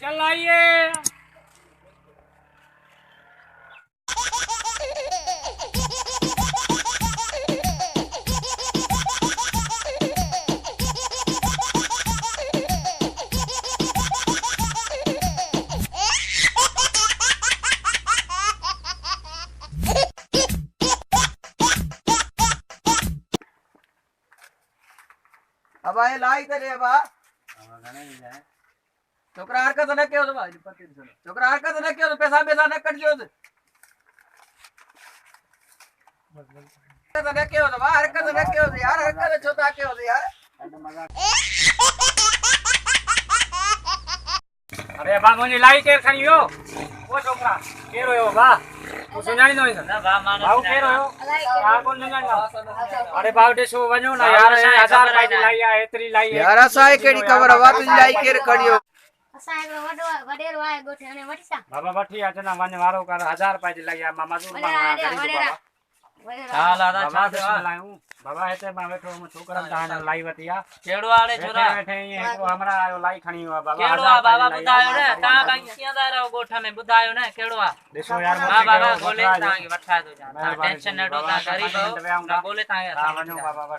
चल आइए। अब आए लाई करे बा छोकरा हरकत न क्यों बा छोकरा हरकत न क्यों पैसा पैसा न कट जो हरकत न क्यों बा हरकत न क्यों यार हरकत छोटा क्यों यार अरे बा मुझे लाई केर खणियो वो छोकरा केरो हो बा वो सुनाई नो ना बा मानो बाऊ केरो हो आ कोन सुनाई ना अरे बाऊ दे सो वणो ना यार 1000 रुपया की लाई आ एतरी लाई यार असाए केडी खबर हवा तुझी लाई केर खड़ियो असाए वडो वडेरो आए गोठे ने वठसा बाबा वठी अचना वन वारो कर 1000 रुपया की लाई आ मा मजूर मांगा गरीब बाबा हां लादा छा लायूं बाबा हेते मा बैठो मु छोकरा दान लाई वतिया केड़ो आड़े छोरा बैठे एक हमरा आयो लाई खणी हुआ बाबा केड़ो आ बाबा बुधायो ने ता बाकी कियादा रहो गोठा में बुधायो ने केड़ो आ देखो यार हां बाबा बोले ता के वठा दो जा टेंशन न दो ता गरीब हो बोले ता वणो बाबा